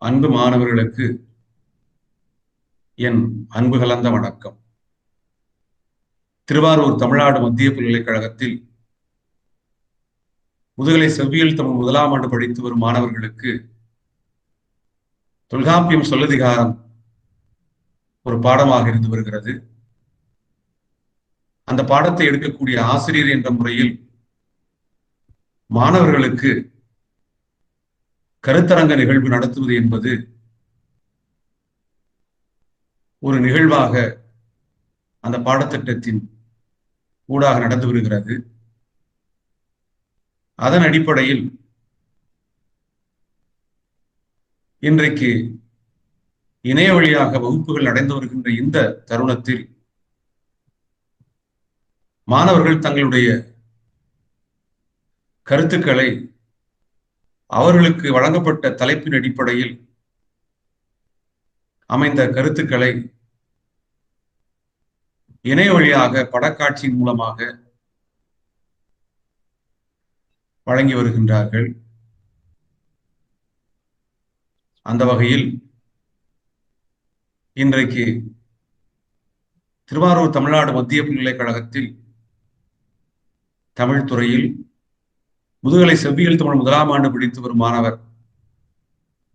அன்பு மாணவர்களுக்கு என் அன்பு கலந்த வணக்கம். திருவாரூர் தமிழ்நாடு மத்திய பல்கலைக்கழகத்தில் முதுகலை செவ்வியல் தமிழ் முதலாம் ஆண்டு படித்து வரும் மாணவர்களுக்கு தொல்காப்பியம் சொல்லதிகாரம் ஒரு பாடமாக இருந்து வருகிறது. அந்த பாடத்தை எடுக்கக்கூடிய ஆசிரியர் என்ற முறையில் மாணவர்களுக்கு கருத்தரங்க நிகழ்வு நடத்துவது என்பது ஒரு நிகழ்வாக அந்த பாடத்திட்டத்தின் ஊடாக நடந்து வருகிறது. அதன் அடிப்படையில் இன்றைக்கு இணைய வழியாக வகுப்புகள் நடந்து வருகின்ற இந்த தருணத்தில் மாணவர்கள் தங்களுடைய கருத்துக்களை அவர்களுக்கு வழங்கப்பட்ட தலைப்பின் அடிப்படையில் அமைந்த கருத்துக்களை இணைய வழியாக படக்காட்சியின் மூலமாக வழங்கி வருகின்றார்கள். அந்த வகையில் இன்றைக்கு திருவாரூர் தமிழ்நாடு மத்திய பல்கலைக்கழகத்தில் தமிழ் துறையில் முதுகலை செவ்வியல் தமிழ் முதலாம் ஆண்டு படித்து வரும் மாணவர்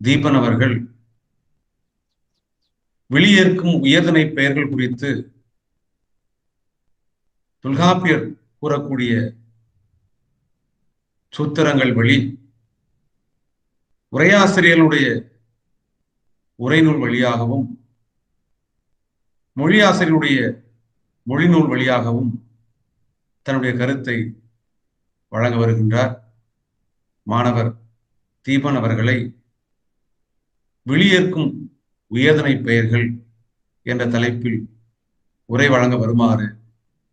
தீபன் அவர்கள் வெளியேற்கும் உயர்திணை பெயர்கள் குறித்து தொல்காப்பியர் கூறக்கூடிய சூத்திரங்கள் வழி உரையாசிரியர்களுடைய உரைநூல் வழியாகவும் மொழியாசிரியருடைய மொழிநூல் வழியாகவும் தன்னுடைய கருத்தை வழங்க வருகின்றார். மாணவர் தீபன் அவர்களை வெளியேற்கும் உயர்திணை பெயர்கள் என்ற தலைப்பில் உரை வழங்க வருமாறு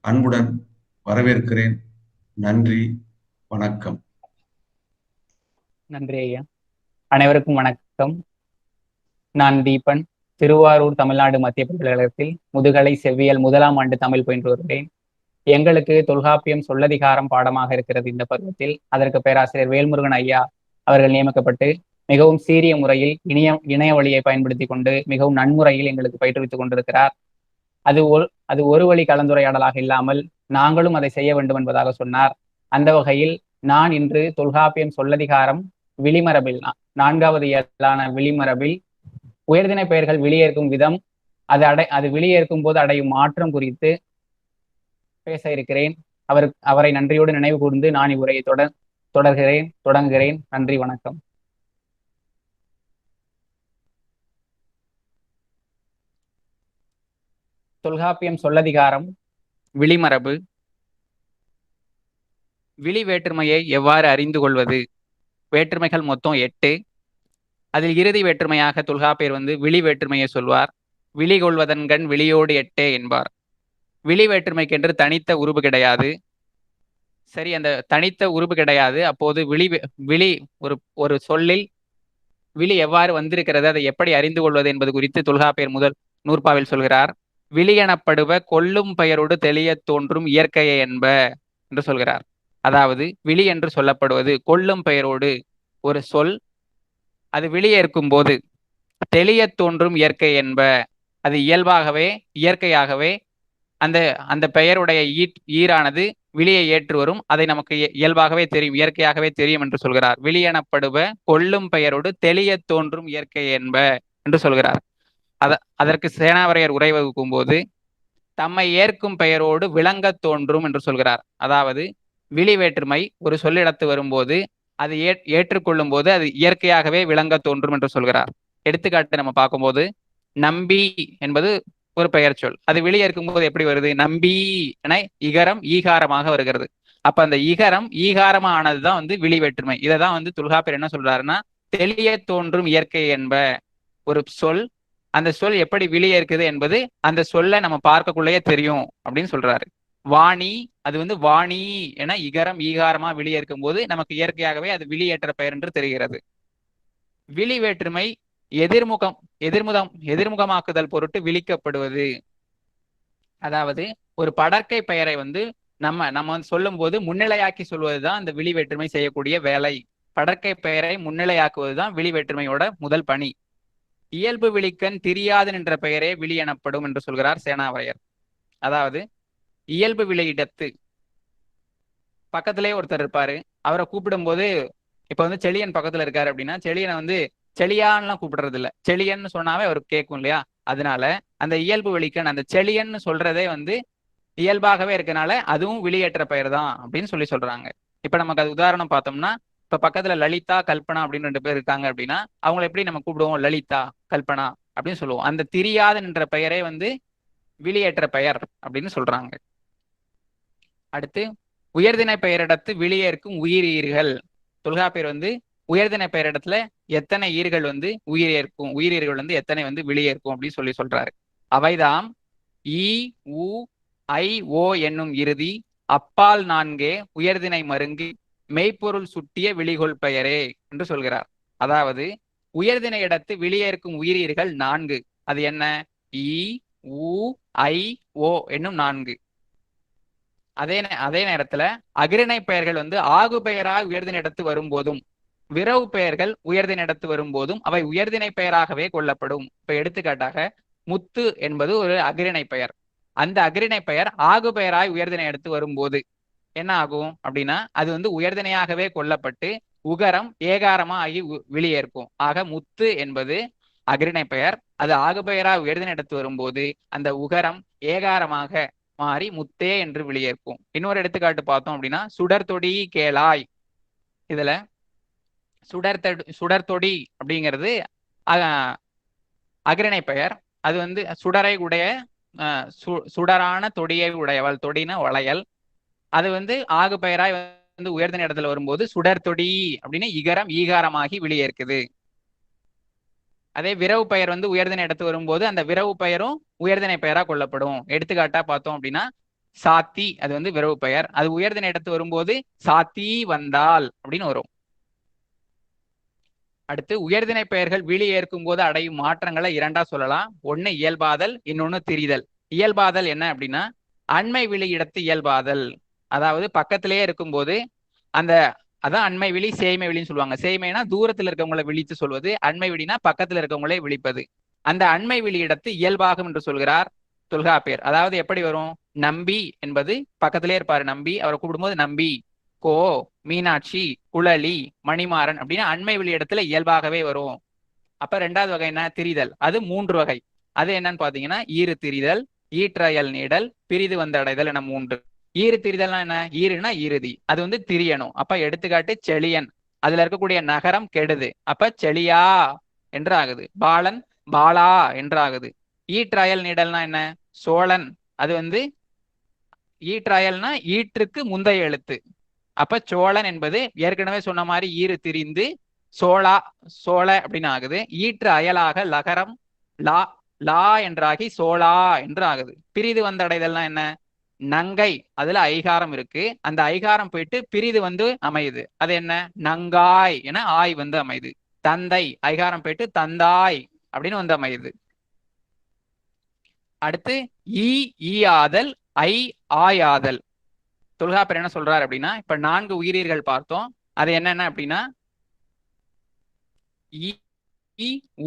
அன்புடன் வரவேற்கிறேன். நன்றி, வணக்கம். நன்றி ஐயா. அனைவருக்கும் வணக்கம். நான் தீபன், திருவாரூர் தமிழ்நாடு மத்திய பல்கலைக்கழகத்தில் முதுகலை செவ்வியல் முதலாம் ஆண்டு தமிழ் பயின்று வருகிறேன். எங்களுக்கு தொல்காப்பியம் சொல்லதிகாரம் பாடமாக இருக்கிறது. இந்த பருவத்தில் அதற்கு பேராசிரியர் வேல்முருகன் ஐயா அவர்கள் நியமிக்கப்பட்டு மிகவும் சீரிய முறையில் இணைய வழியை பயன்படுத்தி கொண்டு மிகவும் நன்முறையில் எங்களுக்கு பயிற்றுவித்துக் கொண்டிருக்கிறார். அது ஒரு வழி கலந்துரையாடலாக இல்லாமல் நாங்களும் அதை செய்ய வேண்டும் என்பதாக சொன்னார். அந்த வகையில் நான் இன்று தொல்காப்பியம் சொல்லதிகாரம் விளிமரபில் 4வது இயலான விளிமரபில் உயர்திணை பெயர்கள் வெளியேற்கும் விதம், அது வெளியேற்கும் போது அடையும் மாற்றம் குறித்து பேச இருக்கிறேன். அவரை நன்றியோடு நினைவு கூர்ந்து நான் இவ்வுரையை தொடங்குகிறேன். நன்றி, வணக்கம். தொல்காப்பியம் சொல்லதிகாரம் விளிமரபு. விளி வேற்றுமையை எவ்வாறு அறிந்து கொள்வது? வேற்றுமைகள் மொத்தம் 8. அதில் இறுதி வேற்றுமையாக தொல்காப்பியர் விளி வேற்றுமையை சொல்வார். விளி கொள்வதன்கண் விளியோடு 8 என்பார். விளி வேற்றுமைக்கென்று தனித்த உருபு கிடையாது. சரி, அந்த தனித்த உருபு கிடையாது. அப்போது விளி ஒரு சொல்லில் விளி எவ்வாறு வந்திருக்கிறது, அதை எப்படி அறிந்து கொள்வது என்பது குறித்து தொல்காப்பியர் முதல் நூற்பாவில் சொல்கிறார். விளி எனப்படுவ கொள்ளும் பெயரோடு தெளிய தோன்றும் இயற்கையை என்ப என்று சொல்கிறார். அதாவது விளி என்று சொல்லப்படுவது கொள்ளும் பெயரோடு ஒரு சொல், அது வெளியேற்கும் போது தெளிய தோன்றும் இயற்கை என்ப, அது இயற்கையாகவே அந்த பெயருடைய ஈரானது விளியை ஏற்று வரும். அதை நமக்கு இயல்பாகவே தெரியும், இயற்கையாகவே தெரியும் என்று சொல்கிறார். விளி எனப்படுவ கொள்ளும் பெயரோடு தெளிய தோன்றும் இயற்கை என்ப என்று சொல்கிறார். அதற்கு சேனாவரையர் உரை வகுக்கும் போது தம்மை ஏற்கும் பெயரோடு விளங்க தோன்றும் என்று சொல்கிறார். அதாவது விளி வேற்றுமை ஒரு சொல்லிடத்து வரும்போது அது ஏற்றுக்கொள்ளும் போது அது இயற்கையாகவே விளங்க தோன்றும் என்று சொல்கிறார். எடுத்துக்காட்டு நம்ம பார்க்கும்போது நம்பி என்பது ஒரு பெயர் சொல், அது வெளியேற்கும் போது எப்படி வருது? நம்பி என இகரம் ஈகாரமாக வருகிறது. அப்ப அந்த இகரம் ஈகாரமா ஆனதுதான் விளி வேற்றுமை. இதைதான் தொல்காப்பியர் என்ன சொல்றாருன்னா, தெளிய தோன்றும் இயற்கை என்ப ஒரு சொல், அந்த சொல் எப்படி வெளியேற்குது என்பது அந்த சொல்ல நம்ம பார்க்கக்குள்ளேயே தெரியும் அப்படின்னு சொல்றாரு. வாணி, அது வாணி என இகரம் ஈகாரமா வெளியேற்கும் போது நமக்கு இயற்கையாகவே அது வெளியேற்ற பெயர் என்று தெரிகிறது. விளி வேற்றுமை எதிர்முகமாக்குதல் பொருட்டு விளிக்கப்படுவது. அதாவது ஒரு படற்கை பெயரை நம்ம சொல்லும் போது முன்னிலையாக்கி சொல்வதுதான் அந்த விளி வேற்றுமை செய்யக்கூடிய வேலை. படற்கை பெயரை முன்னிலையாக்குவதுதான் விளி வேற்றுமையோட முதல் பணி. இயல்பு விழிக்கண் திரியாது என்ற பெயரே விழி எனப்படும் என்று சொல்கிறார் சேனாவரையர். அதாவது இயல்பு விழியிடத்து பக்கத்திலே ஒருத்தர் இருப்பாரு, அவரை கூப்பிடும்போது இப்ப வந்து செழியன் பக்கத்துல இருக்காரு அப்படின்னா செழியனை வந்து செழியான்லாம் கூப்பிடுறது இல்ல, செழியன்னு சொன்னாவே அவருக்கு கேட்கும் இல்லையா? அதனால அந்த இயல்பு விழிக்கண் அந்த செழியன்னு சொல்றதே வந்து இயல்பாகவே இருக்கனால அதுவும் விழியேற்ற பெயர் தான் அப்படின்னு சொல்றாங்க. இப்ப நமக்கு அது உதாரணம் பார்த்தோம்னா, இப்ப பக்கத்துல லலிதா கல்பனா அப்படின்னு 2 பேர் இருக்காங்க அப்படின்னா அவங்களை எப்படி நம்ம கூப்பிடுவோம்? லலிதா கல்பனா அப்படின்னு சொல்லுவோம். அந்த திரியாது என்ற பெயரே வந்து விழியேற்ற பெயர் அப்படின்னு சொல்றாங்க. அடுத்து உயர்திணை பெயரிடத்து விழியேற்கும் உயிரீர்கள். தொல்காப்பியர் வந்து உயர்திணை பெயரிடத்துல எத்தனை ஈர்கள் வந்து உயிரேற்கும், உயிரீர்கள் வந்து எத்தனை வந்து விழியேற்கும் அப்படின்னு சொல்றாரு. அவைதாம் ஈ உ ஐ ஓ என்னும் இறுதி அப்பால் 4 உயர்திணை மருங்கி மெய்ப்பொருள் சுட்டிய விழிகொள் பெயரே என்று சொல்கிறார். அதாவது உயர்திணை இடத்து விழியேற்கும் உயிரீர்கள் 4. அது என்ன? ஈ உ ஐ ஓ என்னும் 4. அதே நேரத்துல அகிரிணை பெயர்கள் வந்து ஆகு பெயராக உயர்திணை இடத்து வரும்போதும் விரவு பெயர்கள் உயர்திணை இடத்து வரும்போதும் அவை உயர்திணை பெயராகவே கொள்ளப்படும். இப்ப எடுத்துக்காட்டாக முத்து என்பது ஒரு அகிரிணை பெயர். அந்த அகிரிணை பெயர் ஆகு பெயராய் உயர்திணை எடுத்து வரும்போது என்ன ஆகும் அப்படின்னா அது வந்து உயர்திணையாகவே கொள்ளப்பட்டு உகரம் ஏகாரமா ஆகி வெளியேற்கும். ஆக முத்து என்பது அகிரிணை பெயர், அது ஆகு பெயராய் உயர்திணை எடுத்து வரும்போது அந்த உகரம் ஏகாரமாக மாறி முத்தே என்று வெளியேற்கும். இன்னொரு எடுத்துக்காட்டு பார்த்தோம் அப்படின்னா சுடர்தொடி கேளாய். இதுல சுடர்தொடி அப்படிங்கிறது அகிரிணை பெயர். அது வந்து சுடரை உடைய சுடரான தொடியை உடையவள், தொடின வளையல். அது வந்து ஆகு பெயராய் வந்து உயர்திணை இடத்துல வரும்போது சுடர்தொடி அப்படின்னு இகரம் ஈகாரமாகி வெளியேற்குது. அதே விரவு பெயர் வந்து உயர்திணை இடத்து வரும்போது அந்த விரவு பெயரும் உயர்திணை பெயரா கொள்ளப்படும். எடுத்துக்காட்டா பார்த்தோம் அப்படின்னா சாத்தி, அது வந்து விரவு பெயர். அது உயர்திணை இடத்து வரும்போது சாத்தி வந்தால் அப்படின்னு வரும். அடுத்து உயர்திணை பெயர்கள் விழி ஏற்கும் போது அடையும் மாற்றங்களை 2ஆ சொல்லலாம். ஒன்னு இயல்பாதல், இன்னொன்னு திரிதல். இயல்பாதல் என்ன அப்படின்னா அண்மை விழி இடத்து இயல்பாதல். அதாவது பக்கத்திலேயே இருக்கும்போது அந்த அதான் அண்மை விழி சேய்மை விழின்னு சொல்லுவாங்க. சேய்மைனா தூரத்தில் இருக்கவங்களை விழித்து சொல்வது, அண்மை விழினா பக்கத்தில் இருக்கவங்களே விழிப்பது. அந்த அண்மை விழி இடத்து இயல்பாகும் என்று சொல்கிறார் தொல்காப்பியர். அதாவது எப்படி வரும்? நம்பி என்பது பக்கத்திலே இருப்பாரு நம்பி, அவரை கூப்பிடும்போது நம்பி, கோ, மீனாட்சி, குழலி, மணிமாறன் அப்படின்னு அண்மை விழி இடத்துல இயல்பாகவே வரும். அப்ப 2வது வகை என்ன? திரிதல். அது 3 வகை. அது என்னன்னு பாத்தீங்கன்னா ஈறு திரிதல், ஈற்றயல் நீடல், பிரிது வந்தடைதல் என 3. ஈறு திரிதல்னா என்ன? ஈறுனா இறுதி, அது வந்து திரியணும். அப்ப எடுத்துக்காட்டு செழியன், அதுல இருக்கக்கூடிய நகரம் கெடுது, அப்ப செழியா என்று ஆகுது. பாலன் பாலா என்று ஆகுது. ஈற்றயல் நீடல்னா என்ன? சோழன், அது வந்து ஈற்றயல்னா ஈற்றுக்கு முந்தைய எழுத்து, அப்ப சோழன் என்பது ஏற்கனவே சொன்ன மாதிரி ஈறு திரிந்து சோழா சோழ அப்படின்னு ஆகுது. ஈற்று அயலாக லகரம் லா லா என்றாகி சோழா என்று ஆகுது. பிரிது வந்தடைதல்னா என்ன? நங்கை, அதுல ஐகாரம் இருக்கு, அந்த ஐகாரம் போயிட்டு பிரிது வந்து அமையுது, அது என்ன? நங்காய் என ஆய் வந்து அமையுது. தந்தை, ஐகாரம் போயிட்டு தந்தாய் அப்படின்னு வந்து அமையுது. அடுத்து ஈ ஈயாதல், ஐ ஆயாதல். தொல்காப்பியர் என்ன சொல்றாரு அப்படின்னா இப்ப 4 உயிரீர்கள் பார்த்தோம். அது என்னென்ன அப்படின்னா இ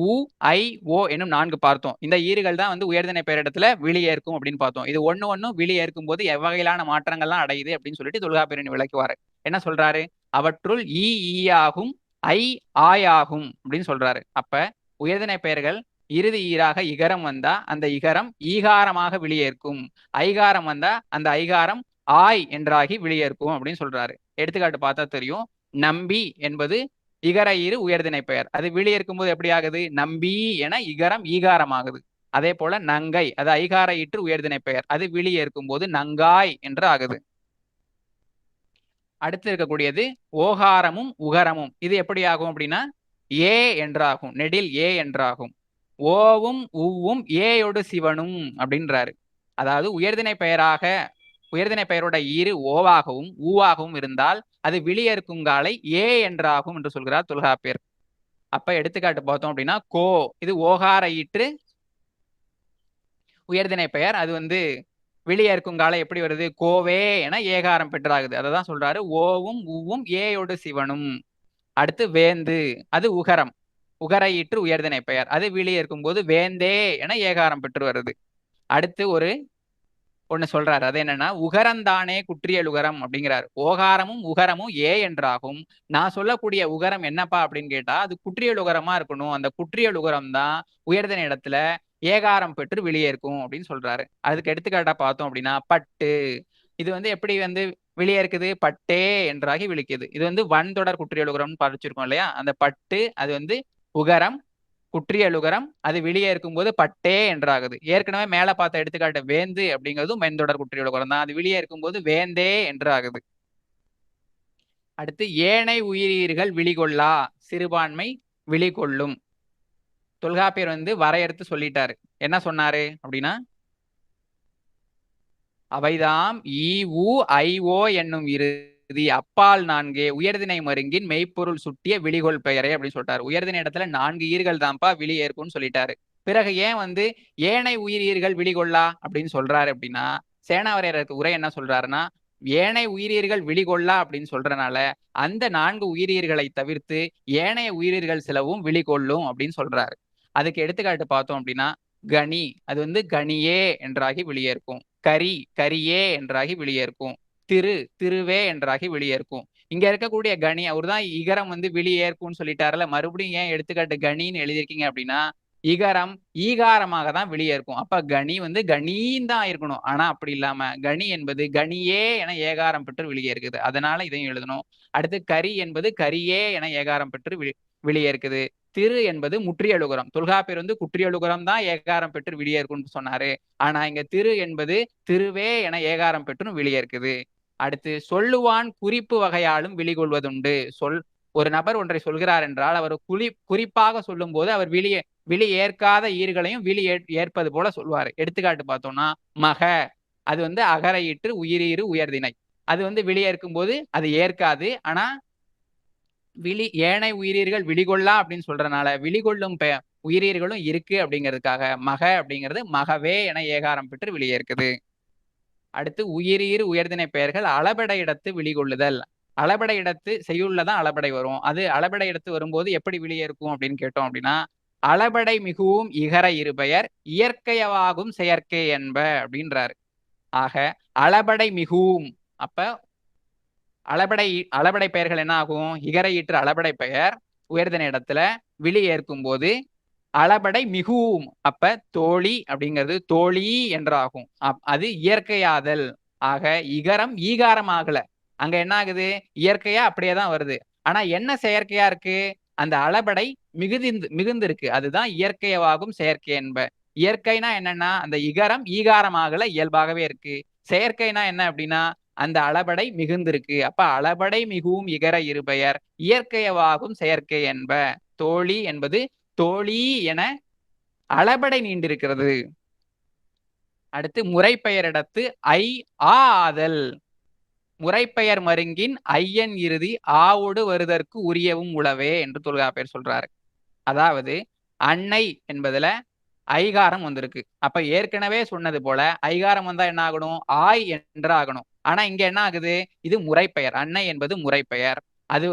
உ ஐ ஓ என்னும் 4 பார்த்தோம். இந்த ஈறுகள் தான் வந்து உயர்திணை பெயரிடத்துல விழியேற்கும் அப்படின்னு பார்த்தோம். இது ஒண்ணு விழியேற்கும் போது எவ்வகையிலான மாற்றங்கள்லாம் அடையுது அப்படின்னு சொல்லிட்டு தொல்காப்பியர் விளக்குவாரு. என்ன சொல்றாரு? அவற்றுள் ஈ ஈயாகும், ஐ ஆயாகும் அப்படின்னு சொல்றாரு. அப்ப உயர்திணை பெயர்கள் இறுதி ஈராக இகரம் வந்தா அந்த இகரம் ஈகாரமாக விழியேற்கும், ஐகாரம் வந்தா அந்த ஐகாரம் ஆய் என்றாகி விழியேற்கும் அப்படின்னு சொல்றாரு. எடுத்துக்காட்டு பார்த்தா தெரியும். நம்பி என்பது இகர ஈறு உயர்திணை பெயர், அது விழியேற்கும் போது எப்படி ஆகுது? நம்பி என இகரம் ஈகாரம் ஆகுது. அதே போல நங்கை, அது ஐகார ஈற்று உயர்திணை பெயர், அது விழியேற்கும் போது நங்காய் என்று ஆகுது. அடுத்து இருக்கக்கூடியது ஓகாரமும் உகரமும். இது எப்படி ஆகும் அப்படின்னா ஏ என்றாகும், நெடில் ஏ என்றாகும். ஓவும் உவும் ஏயோடு சிவனும் அப்படின்றாரு. அதாவது உயர்திணை பெயரோட ஈறு ஓவாகவும் ஊவாகவும் இருந்தால் அது விழியேற்கும் காலை ஏ என்றாகும் என்று சொல்கிறார் தொல்காப்பியர். அப்ப எடுத்துக்காட்டு பார்த்தோம் அப்படின்னா கோ, இது ஓகார ஈற்று உயர்திணை பெயர், அது வந்து விழியேற்கும் காலை எப்படி வருது? கோவே என ஏகாரம் பெற்றாகுது. அததான் சொல்றாரு ஓவும் ஊவும் ஏயோடு சிவனும். அடுத்து வேந்து, அது உகரம். உகரையிற்று உயர்திணை பெயர். அது விழி இருக்கும்போது வேந்தே என ஏகாரம் பெற்று வருது. அடுத்து ஒண்ணு சொல்றாரு. அது என்னன்னா, உகரந்தானே குற்றியல் உகரம் அப்படிங்கிறாரு. ஓகாரமும் உகரமும் ஏ என்றாகும். நான் சொல்லக்கூடிய உகரம் என்னப்பா அப்படின்னு கேட்டா, அது குற்றியல் உகரமா இருக்கணும். அந்த குற்றியல் உகரம் தான் உயர்திணை இடத்துல ஏகாரம் பெற்று வெளியே இருக்கும் அப்படின்னு சொல்றாரு. அதுக்கு எடுத்துக்காட்டா பார்த்தோம் அப்படின்னா, பட்டு. இது எப்படி வெளியே இருக்குது? பட்டே என்றாகி விழிக்குது. இது வன்தொடர் குற்றியல் உகரம்னு படிச்சிருக்கோம் இல்லையா? அந்த பட்டு அது உகரம், குற்றியலுகரம். அது வெளியே இருக்கும்போது பட்டே என்றாகுது. ஏற்கனவே மேல பார்த்த எடுத்துக்காட்டு வேந்து அப்படிங்கிறதும் மென்தொடர் குற்றியலுகரம் தான். அது வெளியே இருக்கும்போது வேந்தே என்றாகுது. அடுத்து ஏனை உயிரீர்கள் விழிகொள்ளா, சிறுபான்மை விழிகொள்ளும். தொல்காப்பியர் வரையறுத்து சொல்லிட்டாரு. என்ன சொன்னாரு அப்படின்னா, அவைதாம் ஈ உ ஐ ஓ என்னும் இறுதி அப்பால் நான்கே உயர்திணை மருங்கின் மெய்ப்பொருள் சுட்டிய விழிகொள் பெயரே அப்படின்னு சொல்லிட்டாரு. உயர்திணை இடத்துல 4 ஈர்கள் தான்ப்பா விழி ஏற்கும்னு சொல்லிட்டாரு. பிறகு ஏன் ஏனை உயிரியர்கள் விழிகொள்ளா அப்படின்னு சொல்றாரு அப்படின்னா, சேனாவரையருக்கு உரை என்ன சொல்றாருன்னா, ஏனை உயிரியர்கள் விழிகொள்ளா அப்படின்னு சொல்றனால அந்த 4 உயிரியர்களை தவிர்த்து ஏனைய உயிரியர்கள் சிலவும் விழிகொள்ளும் அப்படின்னு சொல்றாரு. அதுக்கு எடுத்துக்காட்டு பார்த்தோம் அப்படின்னா, கனி அது கனியே என்றாகி வெளியேற்கும். கரி கரியே என்றாகி வெளியேற்கும். திருவே என்றாகி வெளியேற்கும். இங்க இருக்கக்கூடிய கனி அவர்தான் இகரம் வெளியேற்கும்னு சொல்லிட்டாருல. மறுபடியும் ஏன் எடுத்துக்காட்டு கனின்னு எழுதியிருக்கீங்க அப்படின்னா, இகரம் ஈகாரமாக தான் வெளியேற்கும். அப்ப கனி கனின்னு தான் இருக்கணும். ஆனா அப்படி இல்லாம கனி என்பது கனியே என ஏகாரம் பெற்று வெளியே இருக்குது. அதனால இதையும் எழுதணும். அடுத்து கரி என்பது கரியே என ஏகாரம் பெற்று வெளியே இருக்குது. திரு என்பது முற்றியலுகரம். தொல்காப்பியர் குற்றியலுகரம் தான் ஏகாரம் பெற்று வெளியே இருக்கும்னு சொன்னாரு. ஆனா இங்க திரு என்பது திருவே என ஏகாரம் பெற்றும் வெளியே இருக்குது. அடுத்து சொல்லுவான் குறிப்பு வகையாலும் விழிகொள்வதுண்டு. ஒரு நபர் ஒன்றை சொல்கிறார் என்றால் அவர் குறிப்பாக சொல்லும் போது அவர் விழி ஏற்காத ஈர்களையும் விழி ஏற்பது போல சொல்வாரு. எடுத்துக்காட்டு பார்த்தோம்னா, மக அது அகரையிற்று உயிரீறு உயர்திணை. அது வெளியேற்கும் போது அது ஏற்காது. ஆனா ஏனை உயிரீர்கள் விழிகொள்ளா அப்படின்னு சொல்றனால விழிகொள்ளும் உயிரீர்களும் இருக்கு அப்படிங்கிறதுக்காக மக அப்படிங்கிறது மகவே என ஏகாரம் பெற்று வெளியேற்குது. அடுத்து உயிரீறு உயர்திணை பெயர்கள் அளபடை இடத்து விழிகொள்ளுதல். அளபடை இடத்து செய்யுள்ளதான் அளபடை வரும். அது அளபடை இடத்து வரும்போது எப்படி வெளியேற்கும் அப்படின்னு கேட்டோம் அப்படின்னா, அளபடை மிகவும் இகர இருபெயர் இயற்கையவாகும் செயற்கை என்ப அப்படின்றாரு. ஆக அளபடை மிகவும் அப்ப அளபடை பெயர்கள் என்ன ஆகும்? இகரையிற்று அளபடை பெயர் உயர்திணை இடத்துல விழி ஏற்கும் போது அளபடை மிகவும் அப்ப தோழி அப்படிங்கிறது தோழி என்றாகும். அது இயற்கையாதல். ஆக இகரம் ஈகாரம் ஆகல. அங்க என்ன ஆகுது? இயற்கையா அப்படியேதான் வருது. ஆனா என்ன செயற்கையா இருக்கு? அந்த அளபடை மிகுந்து இருக்கு. அதுதான் இயற்கையவாகும் செயற்கை என்ப. இயற்கைனா என்னன்னா அந்த இகரம் ஈகாரம் ஆகல, இயல்பாகவே இருக்கு. செயற்கைனா என்ன அப்படின்னா அந்த அளபடை மிகுந்திருக்கு. அப்ப அளபடை மிகவும் இகர இருபெயர் இயற்கையவாகும் செயற்கை என்ப. தோழி என்பது தோழி என அளபடை நீண்டிருக்கிறது. அடுத்து முறைப்பெயரிடத்து ஐ ஆ ஆதல். முறைப்பெயர் மருங்கின் ஐயன் இறுதி ஆவோடு வருதற்கு உரியவும் உளவே என்று தொல்காப்பியர் சொல்றாரு. அதாவது அன்னை என்பதுல ஐகாரம் வந்திருக்கு. அப்ப ஏற்கனவே சொன்னது போல ஐகாரம் வந்தா என்ன ஆகணும்? ஆய் என்று ஆகணும். ஆனா இங்க என்ன ஆகுது? இது முறைப்பெயர். அன்னை என்பது முறைப்பெயர். அது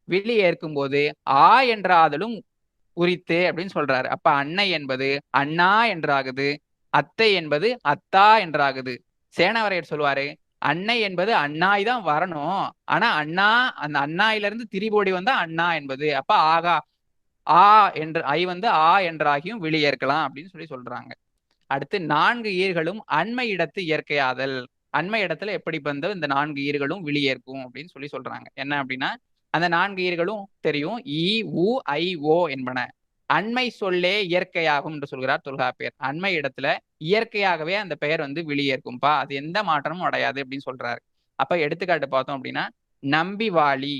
விழி ஏற்கும் போது ஆ என்ற ஆதலும் உரித்து அப்படின்னு சொல்றாரு. அப்ப அன்னை என்பது அண்ணா என்றாகுது. அத்தை என்பது அத்தா என்றாகுது. சேனவரையர் சொல்லுவாரு, அன்னை என்பது அண்ணாய் தான் வரணும். ஆனா அண்ணா அந்த அண்ணாயிலிருந்து திரிபோடி வந்தா அண்ணா என்பது. அப்ப ஆகா ஆ என்று ஐ ஆ என்றாகியும் வெளியேற்கலாம் அப்படின்னு சொல்றாங்க. அடுத்து 4 ஈர்களும் அண்மை இடத்து இயற்கையாதல். அண்மை இடத்துல எப்படி இந்த 4 ஈர்களும் வெளியேற்கும் அப்படின்னு சொல்றாங்க. என்ன அப்படின்னா அந்த 4 ஈர்களும் தெரியும். இ உ ஐ ஓ என்பன. அண்மை சொல்லே இயற்கையாகும் என்று சொல்கிறார் தொல்காப்பியர். அண்மை இடத்துல இயற்கையாகவே அந்த பெயர் வெளியேற்கும்பா. அது எந்த மாற்றமும் அடையாது அப்படின்னு சொல்றாரு. அப்ப எடுத்துக்காட்டு பார்த்தோம் அப்படின்னா, நம்பி வாழி,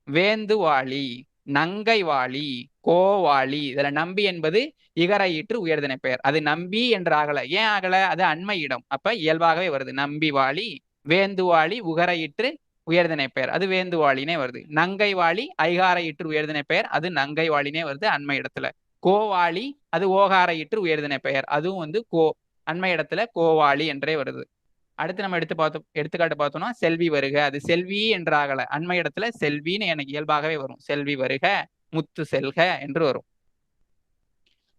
வேந்து வாழி, நங்கை வாழி, கோவாளி. இதுல நம்பி என்பது இகரையிற்று உயர்திணை பெயர். அது நம்பி என்று ஆகல. ஏன் ஆகல? அது அண்மை இடம். அப்ப இயல்பாகவே வருது. நம்பி வாழி, வேந்துவாளி உகரையிற்று உயர்திணை பெயர். அது வேந்துவாளினே வருது. நங்கை வாழி ஐகாரையிற்று உயர்திணை பெயர். அது நங்கை வாழினே வருது அண்மை இடத்துல. கோவாளி அது ஓகாரையிற்று உயர்திணை பெயர். அதுவும் அண்மை இடத்துல கோவாளி என்றே வருது. அடுத்து நம்ம எடுத்துக்காட்டு பார்த்தோம்னா செல்வி வருக. அது செல்வி என்றாகல. அண்மை இடத்துல செல்வின்னு எனக்கு இயல்பாகவே வரும். செல்வி வருக, முத்து செல்க என்று வரும்.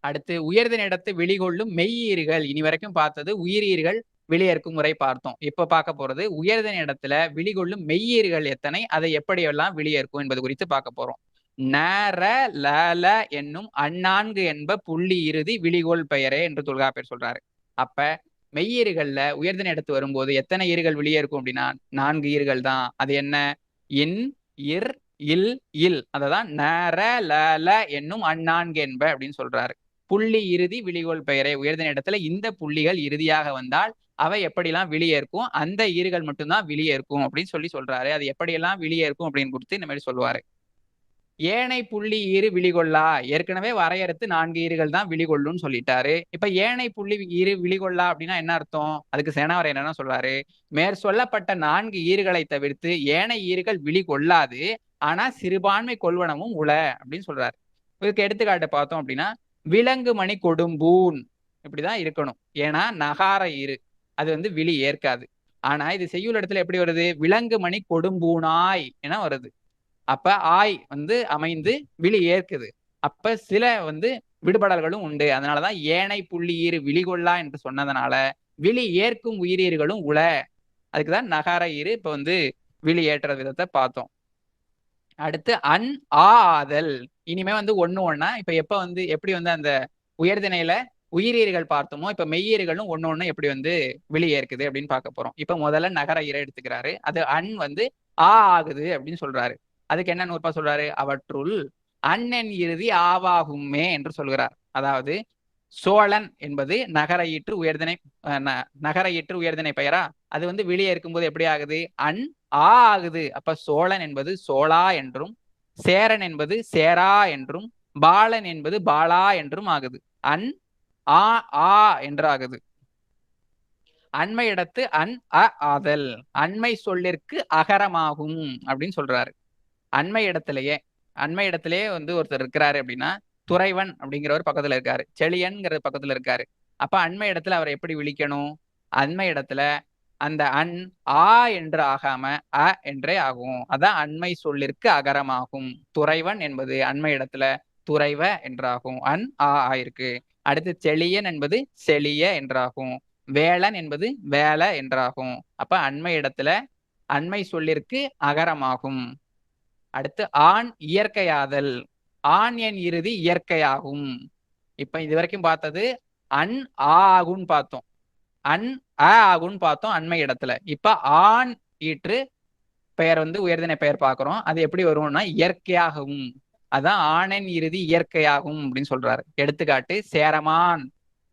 அடுத்து உயர்தினிடத்து விழிகொள்ளும் மெய்யீறுகள். இனி வரைக்கும் பார்த்தது உயிரீறுகள் வெளியேற்கும் முறை பார்த்தோம். இப்ப பார்க்க போறது உயர்தினிடத்துல விழிகொள்ளும் மெய்யீறுகள் எத்தனை, அதை எப்படியெல்லாம் வெளியேற்கும் என்பது குறித்து பார்க்க போறோம். நர லல என்னும் அந்நான்கு என்ப புள்ளி இறுதி விழிகோள் பெயரே என்று தொல்காப்பியர் சொல்றாரு. அப்ப மெய்யீறுகள்ல உயர்தினை எடுத்து வரும்போது எத்தனை ஈறுகள் வெளியேற்கும் அப்படின்னா 4 ஈறுகள் தான். அது என்ன? இன், இர், இல், இல். அததான் நர லல என்னும் அந்நான்கு என்ப அப்படின்னு சொல்றாரு. புள்ளி இறுதி விழிகோள் பெயரே. உயர்தினை இடத்துல இந்த புள்ளிகள் இறுதியாக வந்தால் அவை எப்படிலாம் வெளியேற்கும், அந்த ஈறுகள் மட்டும்தான் வெளியேற்கும் அப்படின்னு சொல்றாரு. அது எப்படியெல்லாம் வெளியேற்கும் அப்படின்னு கொடுத்து இந்த மாதிரி சொல்லுவாரு. ஏனை புள்ளி ஈறு விழிகொள்ளா. ஏற்கனவே வரையறுத்து 4 ஈறுகள் தான் விழிகொள்ளும்னு சொல்லிட்டாரு. இப்ப ஏனை புள்ளி ஈறு விழிகொள்ளா அப்படின்னா என்ன அர்த்தம்? அதுக்கு சேனாவர் என்னன்னா சொல்றாரு, மேற்சொல்லப்பட்ட 4 ஈறுகளை தவிர்த்து ஏனை ஈறுகள் விழிகொள்ளாது, ஆனா சிறுபான்மை கொள்வனமும் உள அப்படின்னு சொல்றாரு. இதுக்கு எடுத்துக்காட்டு பார்த்தோம் அப்படின்னா, விலங்கு மணி கொடும்பூன் இப்படிதான் இருக்கணும். ஏன்னா நகார ஈறு அது விழி ஏற்காது. ஆனா இது செய்யுள் இடத்துல எப்படி வருது? விலங்கு மணி கொடும்பூனாய் என வருது. அப்ப ஆய் அமைந்து விழி ஏற்குது. அப்ப சில விடுபடல்களும் உண்டு. அதனாலதான் ஏனை புள்ளி ஈறு விழிகொள்ளா என்று சொன்னதுனால விழி ஏற்கும் உயிரீறுகளும் உள. அதுக்குதான் நகார ஈறு இப்ப விழி ஏற்ற விதத்தை பார்த்தோம். அடுத்து அன் ஆ ஆதல். இனிமே ஒண்ணு ஒண்ணா இப்ப எப்ப எப்படி அந்த உயர்திணையில உயிரீறுகள் பார்த்தோமோ இப்ப மெய்யீறுகளும் ஒண்ணு எப்படி விழி ஏற்குது அப்படின்னு பார்க்க போறோம். இப்ப முதல்ல நகர ஈரை எடுத்துக்கிறாரு. அது அன் ஆ ஆகுது அப்படின்னு சொல்றாரு. அதுக்கு என்ன நூற்பா சொல்றாரு? அவற்றுள் அண்ணன் இறுதி ஆவாகுமே என்று சொல்கிறார். அதாவது சோழன் என்பது நகர ஈற்று உயர்திணை பெயரா. அது வெளியே இருக்கும்போது எப்படி ஆகுது? அன் ஆ ஆகுது. அப்ப சோழன் என்பது சோழா என்றும், சேரன் என்பது சேரா என்றும், பாலன் என்பது பாலா என்றும் ஆகுது. அன் ஆ ஆ என்று ஆகுது. அண்மை இடத்து அன் அ ஆதல் அண்மை சொல்லிற்கு அகரமாகும் அப்படின்னு சொல்றாரு. அண்மை இடத்திலேயே ஒருத்தர் இருக்கிறாரு அப்படின்னா, துறைவன் அப்படிங்கிறவர் பக்கத்துல இருக்காரு, செழியன்கிற பக்கத்துல இருக்காரு. அப்ப அண்மை இடத்துல அவரை எப்படி விழிக்கணும்? அண்மை இடத்துல அந்த அன் ஆ என்று ஆகாம அ என்றே ஆகும். அதான் அண்மை சொல்லிற்கு அகரமாகும். துறைவன் என்பது அண்மை இடத்துல துறைவ என்றாகும். அன் ஆ ஆயிருக்கு. அடுத்து செழியன் என்பது செழிய என்றாகும். வேளன் என்பது வேல என்றாகும். அப்ப அண்மை இடத்துல அண்மை சொல்லிற்கு அகரமாகும். அடுத்து ஆண் இயற்கையாதல். ஆண் என் இறுதி இயற்கையாகும். இப்ப இது வரைக்கும் பார்த்தது அன் ஆ ஆகுன்னு பார்த்தோம், அன் அ ஆகுன்னு பார்த்தோம் அண்மை இடத்துல. இப்ப ஆண் ஈற்று பெயர் உயர்திணை பெயர் பார்க்கிறோம். அது எப்படி வரும்னா இயற்கையாகவும். அதான் ஆணன் இறுதி இயற்கையாகும் அப்படின்னு சொல்றாரு. எடுத்துக்காட்டு சேரமான்.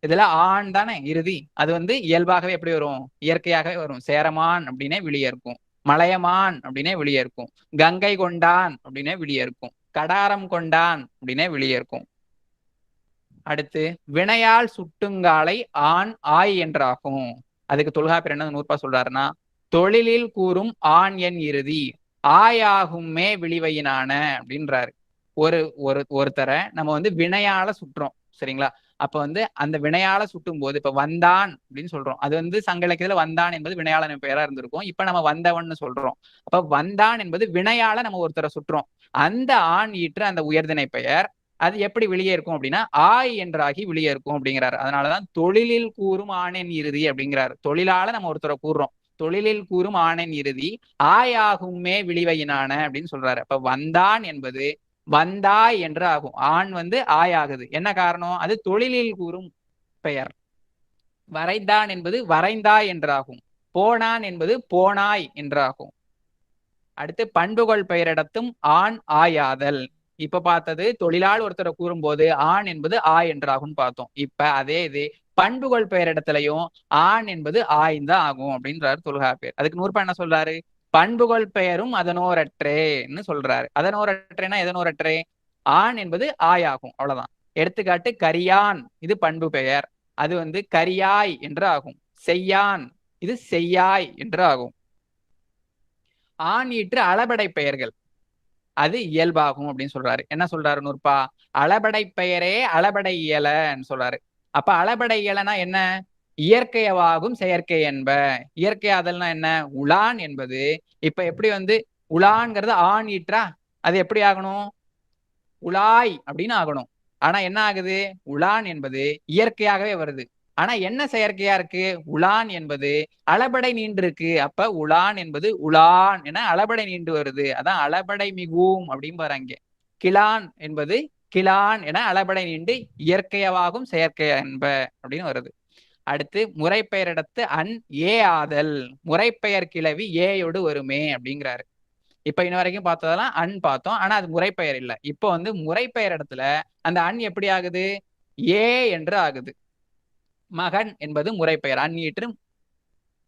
இதுல ஆண் தானே இறுதி. அது இயல்பாகவே எப்படி வரும்? இயற்கையாகவே வரும். சேரமான் அப்படின்னே வெளியே இருக்கும். மலையமான் அப்படின்னே வெளியே இருக்கும். கங்கை கொண்டான் அப்படின்னே வெளியே இருக்கும். கடாரம் கொண்டான் அப்படின்னே வெளியே இருக்கும். அடுத்து வினையால் சுட்டுங்காலை ஆண் ஆய் என்றாகும். அதுக்கு தொல்காப்பியர் என்ன நூற்பா சொல்றாருன்னா, தொழிலில் கூறும் ஆண் என் இறுதி ஆயாகுமே விழிவையினான அப்படின்றாரு. ஒருத்தரை நம்ம வினையால சுட்டுறோம், சரிங்களா? அப்ப அந்த வினையால சுட்டும் போது இப்ப வந்தான் அப்படின்னு சொல்றோம். அது சங்க இலக்கியத்துல வந்தான் என்பது வினையாள பெயரா இருந்திருக்கும். இப்ப நம்ம வந்தவன் சொல்றோம். அப்ப வந்தான் என்பது வினையால நம்ம ஒருத்தரை சுட்டுறோம். அந்த ஆண் ஈற்று அந்த உயர்திணை பெயர் அது எப்படி வெளியே இருக்கும் அப்படின்னா ஆய் என்றாகி வெளியே இருக்கும் அப்படிங்கிறாரு. அதனாலதான் தொழிலில் கூறும் ஆணின் இறுதி அப்படிங்கிறாரு. தொழிலால நம்ம ஒருத்தரை கூறுறோம். தொழிலில் கூறும் ஆணின் இறுதி ஆயாகுமே விழிவையினான அப்படின்னு சொல்றாரு. அப்ப வந்தான் என்பது வந்தாய் என்று ஆகும். ஆண் ஆயாகுது. என்ன காரணம்? அது தொழிலில் கூறும் பெயர். வரைந்தான் என்பது வரைந்தாய் என்றாகும். போனான் என்பது போனாய் என்றாகும். அடுத்து பண்புகள் பெயரிடத்தும் ஆண் ஆயாதல். இப்ப பார்த்தது தொழிலால் ஒருத்தரை கூறும்போது ஆண் என்பது ஆ என்றாகும் பார்த்தோம். இப்ப அதே இது பண்புகள் பெயரிடத்திலையும் ஆண் என்பது ஆய்ந்தான் ஆகும் அப்படின்றாரு தொல்காப்பியர். அதுக்கு நூற்பா என்ன சொல்றாரு? பண்புகள் பெயரும் அதனோரற்றேன்னு சொல்றாரு. அதனோரற்றேனா எதனோரற்றே? ஆண் என்பது ஆயாகும், அவ்வளவுதான். எடுத்துக்காட்டு கரியான், இது பண்பு பெயர். அது கரியாய் என்று ஆகும். செய்யான், இது செய்யாய் என்று ஆகும். ஆண் ஈற்று அளபடை பெயர்கள் அது இயல்பாகும் அப்படின்னு சொல்றாரு. என்ன சொல்றாரு நூற்பா? அளபடை பெயரே அளபடை இயலன்னு சொல்றாரு. அப்ப அளபடை இயலனா என்ன? இயற்கையவாகும் செயற்கை என்ப. இயற்கையாதல்னா என்ன? உலான் என்பது இப்ப எப்படி உலான்ங்கிறது ஆண் ஈற்றா, அது எப்படி ஆகணும்? உலாய் அப்படின்னு ஆகணும். ஆனா என்ன ஆகுது, உலான் என்பது இயற்கையாகவே வருது. ஆனா என்ன செயற்கையா இருக்கு, உலான் என்பது அளபடை நீண்டு இருக்கு. அப்ப உலான் என்பது உலான் என அளபடை நீண்டு வருது. அதான் அளபடை மிகும் அப்படிம்பாரு அங்கே. கிளான் என்பது கிளான் என அளபடை நீண்டு இயற்கையவாகும் செயற்கை என்ப அப்படின்னு வருது. அடுத்து முறைப்பெயரிடத்து அன் ஏ ஆதல், முறைப்பெயர் கிளவி ஏயோடு வருமே அப்படிங்கிறாரு. இப்ப இன்ன வரைக்கும் பார்த்ததெல்லாம் அன் பார்த்தோம். ஆனா அது முறைப்பெயர் இல்லை. இப்போ வந்து முறைப்பெயர் இடத்துல அந்த அன் எப்படி ஆகுது, ஏ என்று ஆகுது. மகன் என்பது முறைப்பெயர், அன் ஈற்று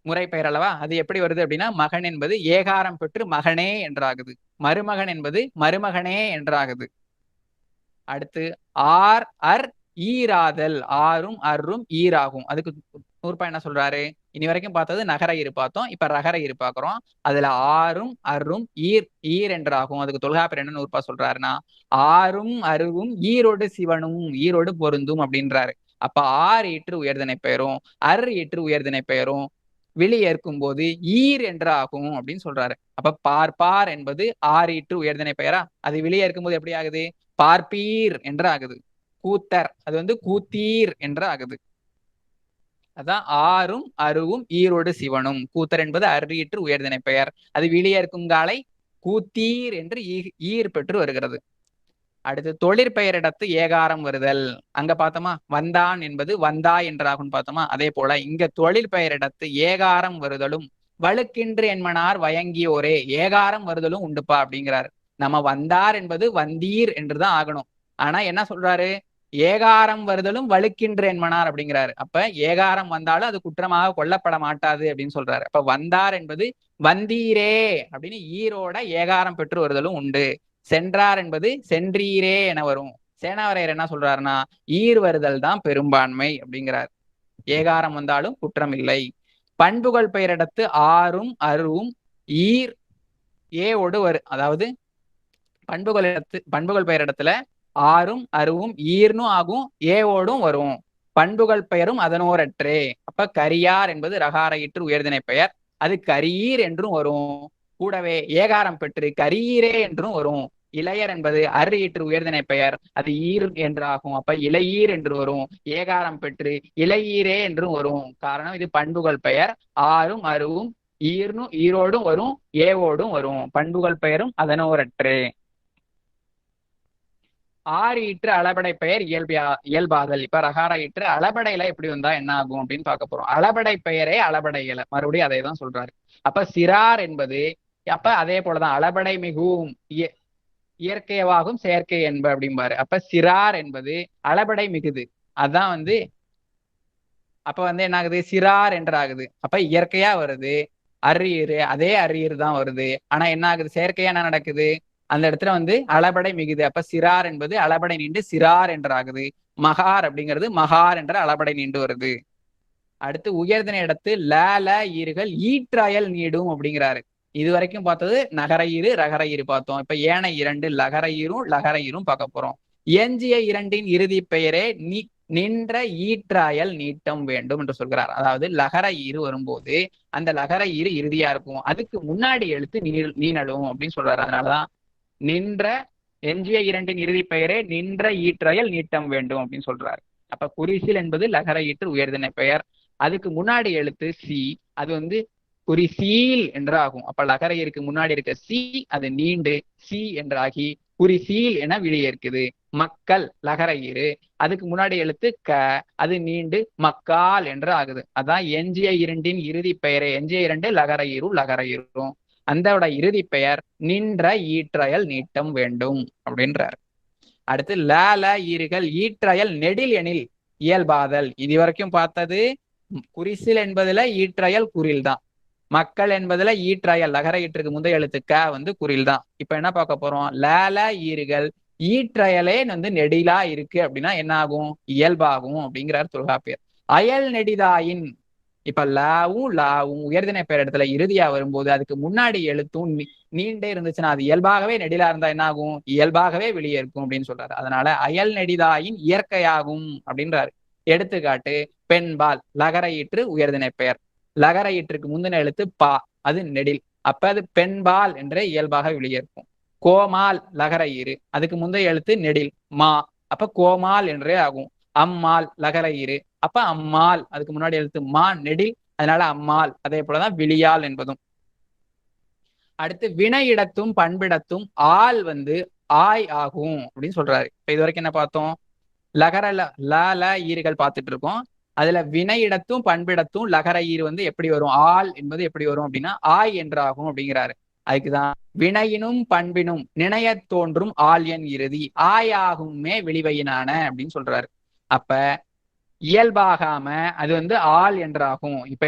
முறைப்பெயர் அல்லவா. அது எப்படி வருது அப்படின்னா, மகன் என்பது ஏகாரம் பெற்று மகனே என்றாகுது. மருமகன் என்பது மருமகனே என்றாகுது. அடுத்து ஆர் அர் ஈராதல், ஆரும் அர்ரும் ஈராகும். அதுக்கு நூற்பா என்ன சொல்றாரு, இனி வரைக்கும் பார்த்தது நகர இரு பார்த்தோம், இப்ப ரகர இரு பார்க்கிறோம். அதுல ஆரும் அர்ரும் ஈர் ஈர் என்றாகும். அதுக்கு தொல்காப்பியர் என்ன நூற்பா சொல்றாருன்னா, ஆரும் அருவும் ஈரோடு சிவனும், ஈரோடு பொருந்தும் அப்படின்றாரு. அப்ப ஆர் ஈற்று உயர்திணை பெயரும் அர் ஈற்று உயர்திணை பெயரும் விழி ஏற்கும் போது ஈர் என்றாகும் அப்படின்னு சொல்றாரு. அப்ப பார்ப்பார் என்பது ஆர் ஈற்று உயர்திணை பெயரா, அது விழி ஏற்கும் போது எப்படி ஆகுது, பார்ப்பீர் என்று ஆகுது. கூத்தர் அது வந்து கூத்தீர் என்று ஆகுது. அதான் ஆரும் அருவும் ஈரோடு சிவனும். கூத்தர் என்பது அரியற்று உயர்திணை பெயர், அது விழியேற்கும் காலை கூத்தீர் என்று ஈர் பெற்று வருகிறது. அடுத்து தொழிற்பெயரிடத்து ஏகாரம் வருதல். அங்க பார்த்தோமா, வந்தான் என்பது வந்தா என்றாகும் பார்த்தோமா. அதே போல இங்க தொழிற்பெயரிடத்து ஏகாரம் வருதலும் வழுக்கின்று என்மனார் வயங்கியோரே, ஏகாரம் வருதலும் உண்டுப்பா அப்படிங்கிறாரு. நம்ம வந்தார் என்பது வந்தீர் என்றுதான் ஆகணும். ஆனா என்ன சொல்றாரு, ஏகாரம் வருதலும் வழுக்கின்று என்மனார் அப்படிங்கிறாரு. அப்ப ஏகாரம் வந்தாலும் அது குற்றமாக கொல்லப்பட மாட்டாது அப்படின்னு சொல்றாரு. அப்ப வந்தார் என்பது வந்தீரே அப்படின்னு ஈரோட ஏகாரம் பெற்று வருதலும் உண்டு. சென்றார் என்பது சென்றீரே என வரும். சேனாவரையர் என்ன சொல்றாருன்னா, ஈர் வருதல் தான் பெரும்பான்மை அப்படிங்கிறார். ஏகாரம் வந்தாலும் குற்றம் இல்லை. பண்புகள் பெயரிடத்து ஆரும் அருவும் ஈர் ஏவோடு அதாவது பண்புகள் பெயரிடத்துல ஆரும் அருவும் ஈர்னும் ஆகும், ஏவோடும் வரும். பண்புகள் பெயரும் அதனோரற்றே. அப்ப கரியார் என்பது ரகார ஈற்று உயர்திணை பெயர், அது கரியீர் என்றும் வரும். கூடவே ஏகாரம் பெற்று கரியீரே என்றும் வரும். இளையர் என்பது அர் ஈற்று உயர்திணை பெயர், அது ஈர் என்றாகும். அப்ப இளையீர் என்று வரும். ஏகாரம் பெற்று இளையீரே என்றும் வரும். காரணம் இது பண்புகள் பெயர். ஆரும் அருவும் ஈர்னும் ஈரோடும் வரும், ஏவோடும் வரும். பண்புகள் பெயரும் அதனோரற்றே. ஆறு ஈற்று அளபடை பெயர் இயல்பாதல். இப்ப ரகார ஈற்று அளபடையில எப்படி வந்தா என்ன ஆகும் அப்படின்னு பார்க்க போறோம். அளபடை பெயரே அளபடை இயல, மறுபடியும் அதை தான் சொல்றாரு. அப்ப சிறார் என்பது அப்ப அதே போலதான் அளபடை மிகவும் இயற்கையவாகும் செயற்கை என்ப அப்படிம்பாரு. அப்ப சிறார் என்பது அளபடை மிகுது, அதான் வந்து அப்ப வந்து என்ன ஆகுது, சிறார் என்றாகுது. அப்ப இயற்கையா வருது. அரியர் அதே அரியர் தான் வருது. ஆனா என்ன ஆகுது, செயற்கையா என்ன நடக்குது, அந்த இடத்துல வந்து அளபடை மிகுது. அப்ப சிறார் என்பது அளபடை நீண்டு சிறார் என்றாகுது. மகார் அப்படிங்கிறது மகார் என்ற அளபடை நீண்டு வருது. அடுத்து உயர்திணை இடத்து ல ஈறுகள் ஈற்றயல் நீடும் அப்படிங்கிறாரு. இது வரைக்கும் பார்த்தது நகர ஈறு ரகர ஈறு பார்த்தோம். இப்ப ஏன இரண்டு லகர ஈரும் லகர ஈரும் பார்க்க போறோம். எஞ்சிய இரண்டின் இறுதி பெயரே நின்ற ஈற்றாயல் நீட்டம் வேண்டும் என்று சொல்கிறார். அதாவது லகர ஈறு வரும்போது அந்த லகர ஈறு இறுதியா இருக்கும், அதுக்கு முன்னாடி எழுத்து நீனலும் அப்படின்னு சொல்றாரு. அதனாலதான் நின்ற எஞ்சிய இரண்டின் இறுதி பெயரே நின்ற ஈற்றயல் நீட்டம் வேண்டும் அப்படின்னு சொல்றாரு. அப்ப குறிசில் என்பது லகர ஈற்று உயர்திணை பெயர், அதுக்கு முன்னாடி எழுத்து சி, அது வந்து குறிசீல் என்று ஆகும். அப்ப லகர ஈருக்கு முன்னாடி இருக்க சி அது நீண்டு சி என்றாகி குறிசீல் என விழியேற்குது. மக்கள் லகர ஈறு, அதுக்கு முன்னாடி எழுத்து க, அது நீண்டு மக்கால் என்று ஆகுது. அதான் எஞ்சிய இரண்டின் இறுதி பெயரே, எஞ்சிய இரண்டு லகர ஈரும் அந்த இறுதி பெயர் நின்ற ஈற்றயல் நீட்டம் வேண்டும் அப்படின்றார். அடுத்து ல ஈறுகள் ஈற்றயல் நெடில் எனில் இயல்பாதல். இது வரைக்கும் பார்த்தது குறிசில் என்பதுல ஈற்றயல் குறில் தான், மக்கள் என்பதுல ஈற்றயல் லகர ஈற்றுக்கு முந்தைய எழுத்து க வந்து குறில் தான். இப்ப என்ன பார்க்க போறோம், ல ஈறுகள் ஈற்றயலே வந்து நெடிலா இருக்கு அப்படின்னா என்ன ஆகும், இயல்பாகும் அப்படிங்கிறார் தொல்காப்பியர். அயல் நெடிதாயின், இப்ப லாவும் உயர்திணை பெயர் இடத்துல இறுதியா வரும்போது அதுக்கு முன்னாடி எழுத்தும் நீண்டே இருந்துச்சுன்னா அது இயல்பாகவே நெடிலா இருந்தா என்ன ஆகும், இயல்பாகவே வெளியே இருக்கும் அப்படின்னு சொல்றாரு. அதனால அயல் நெடிதாயின் இயற்கையாகும் அப்படின்றாரு. எடுத்துக்காட்டு பெண்பால் லகர ஈற்று உயர்திணை பெயர், லகர ஈற்றுக்கு முந்தின எழுத்து பா, அது நெடில், அப்ப அது பெண்பால் என்றே இயல்பாக வெளியே இருக்கும். கோமால் லகர ஈறு, அதுக்கு முந்தைய எழுத்து நெடில் மா, அப்ப கோமால் என்றே ஆகும். அம்மாள் லகர ஈறு, அப்ப அம்மாள், அதுக்கு முன்னாடி எழுத்து மா நெடில், அதனால அம்மாள். அதே போலதான் விழியால் என்பதும். அடுத்து வினையிடத்தும் பண்பிடத்தும் ஆள் ஆய் ஆகும் அப்படின்னு சொல்றாரு. இப்ப இது வரைக்கும் என்ன பார்த்தோம்? லகர ல ஈறுகள் பார்த்துட்டு இருக்கோம். அதுல வினையிடத்தும் பண்பிடத்தும் லகர ஈறு எப்படி வரும்? ஆள் என்பது எப்படி வரும் அப்படின்னா ஆய் என்றாகும் அப்படிங்கிறாரு. அதுக்குதான் வினையினும் பண்பினும் நினைய தோன்றும் ஆள் என் இறுதி ஆயாகுமே வெளிவையினான அப்படின்னு சொல்றாரு. அப்ப இயல்பாகாம அது ஆள் என்றாகும். இப்ப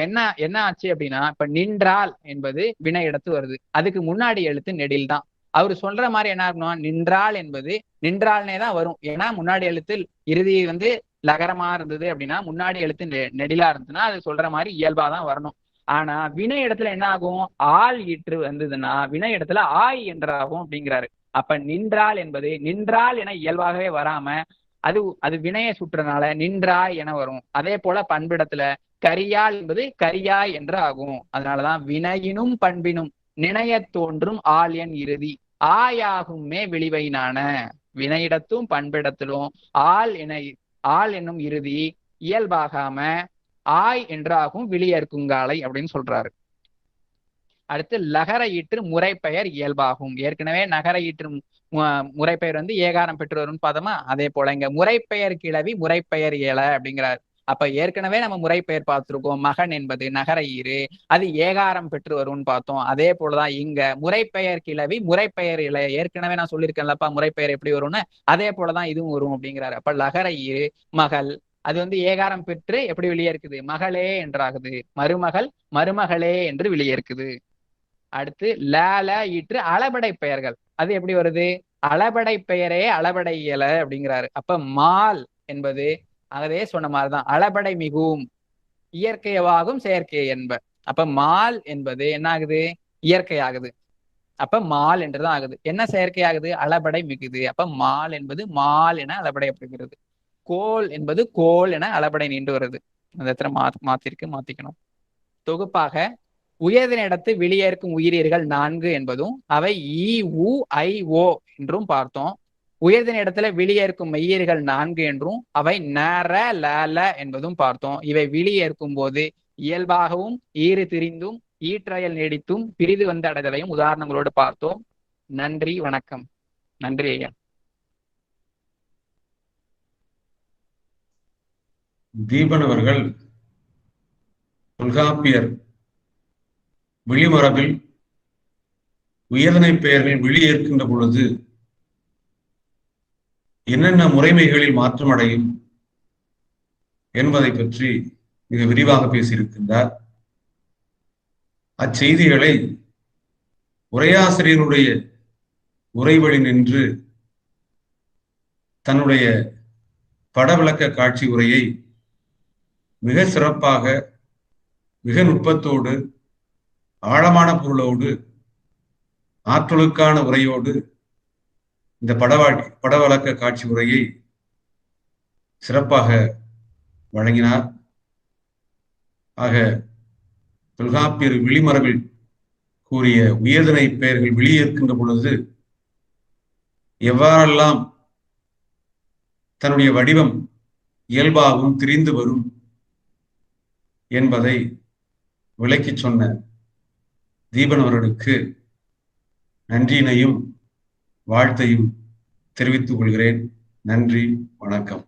என்ன ஆச்சு அப்படின்னா, இப்ப நின்றால் என்பது வினை இடத்து வருது, அதுக்கு முன்னாடி எழுத்து நெடில் தான். அவரு சொல்ற மாதிரி என்ன இருக்கணும், நின்றால் என்பது நின்றால்னே தான் வரும். ஏன்னா முன்னாடி எழுத்து இறுதி லகரமா இருந்தது அப்படின்னா, முன்னாடி எழுத்து நெடிலா இருந்ததுன்னா அது சொல்ற மாதிரி இயல்பா தான் வரணும். ஆனா வினை இடத்துல என்ன ஆகும்? ஆள் ஈற்று வந்ததுன்னா வினை இடத்துல ஆய் என்றாகும் அப்படிங்கிறாரு. அப்ப நின்றால் என்பது நின்றால் என இயல்பாகவே வராம அது வினையை சுற்றுறதுனால நின்றாய் என வரும். அதே போல பண்பிடத்துல கரியால் என்பது கரியாய் என்று ஆகும். அதனாலதான் வினையினும் பண்பினும் நினைய தோன்றும் ஆள் என் இறுதி ஆயாகுமே வெளிவையினான. வினையிடத்தும் பண்பிடத்திலும் ஆள் என்னும் இறுதி இயல்பாகாம ஆய் என்றாகும் விழியற்குங்காலை அப்படின்னு சொல்றாரு. அடுத்து லகர ஈற்று முறைப்பெயர் இயல்பாகும். ஏற்கனவே நகர ஈற்று முறைப்பெயர் ஏகாரம் பெற்று வரும்னு பார்த்தோமா, அதே போல இங்க முறைப்பெயர் கிளவி முறைப்பெயர் இயல அப்படிங்கிறார். அப்ப ஏற்கனவே நம்ம முறைப்பெயர் பார்த்திருக்கோம். மகன் என்பது நகர ஈறு, அது ஏகாரம் பெற்று வரும்னு பார்த்தோம். அதே போலதான் இங்க முறைப்பெயர் கிளவி முறைப்பெயர் இல, ஏற்கனவே நான் சொல்லியிருக்கேன்லப்பா முறைப்பெயர் எப்படி வரும்னு, அதே போலதான் இதுவும் வரும் அப்படிங்கிறாரு. அப்ப லகர ஈறு மகள், அது ஏகாரம் பெற்று எப்படி வெளியே இருக்குது? மகளே என்றாகுது. மருமகள் மருமகளே என்று வெளியே இருக்குது. அடுத்து ல ஈற்று அளபடை பெயர்கள், அது எப்படி வருது? அளபடை பெயரே அளபடை இயல அப்படிங்கிறாரு. அப்ப மால் என்பது அதே சொன்ன மாதிரிதான் அளபடை மிகவும் இயற்கையவாகும் செயற்கை என்ப. அப்ப மால் என்பது என்ன ஆகுது? இயற்கை ஆகுது. அப்ப மால் என்றுதான் ஆகுது. என்ன செயற்கை ஆகுது? அளபடை மிகுது. அப்ப மால் என்பது மால் என அளபடை அப்படிங்கிறது. கோல் என்பது கோல் என அளபடை நீண்டு வருது. அந்த இடத்துல மாத்திக்கணும். தொகுப்பாக உயர்தின இடத்து வெளியேற்கும் உயிரியர்கள் 4 என்பதும் அவை ஈ உ ஐ ஓ என்றும் பார்த்தோம். உயர்தின இடத்துல வெளியேற்கும் மெய்யீர்கள் 4 என்றும் அவை நர ல என்பதும் பார்த்தோம். இவை வெளியேற்கும் போது இயல்பாகவும் ஈறு திரிந்தும் ஈற்றயல் நீடித்தும் பிரிது வந்த அடைதலையும் உதாரணங்களோடு பார்த்தோம். நன்றி, வணக்கம். நன்றி ஐயா. தீபன் அவர்கள் தொல்காப்பியர் விழிமரபில் உயர்திணை பெயர்கள் வெளியேற்கின்ற பொழுது என்னென்ன முறைமைகளில் மாற்றமடையும் என்பதை பற்றி மிக விரிவாக பேசியிருக்கின்றார். அச்செய்திகளை உரையாசிரியருடைய உரைவழி நின்று தன்னுடைய படவிளக்க காட்சி உரையை மிக சிறப்பாக, மிக நுட்பத்தோடு, ஆழமான பொருளோடு, ஆற்றலுக்கான உரையோடு இந்த படவழக்க காட்சி உரையை சிறப்பாக வழங்கினார். ஆக தொல்காப்பியர் விழிமரபில் கூறிய உயர்திணை பெயர்கள் வெளியேற்கின்ற பொழுது எவ்வாறெல்லாம் தன்னுடைய வடிவம் இயல்பாகவும் திரிந்து வரும் என்பதை விளக்கி சொன்ன தீபன் அவர்களுக்கு நன்றியினையும் வாழ்த்தையும் தெரிவித்துக் கொள்கிறேன். நன்றி, வணக்கம்.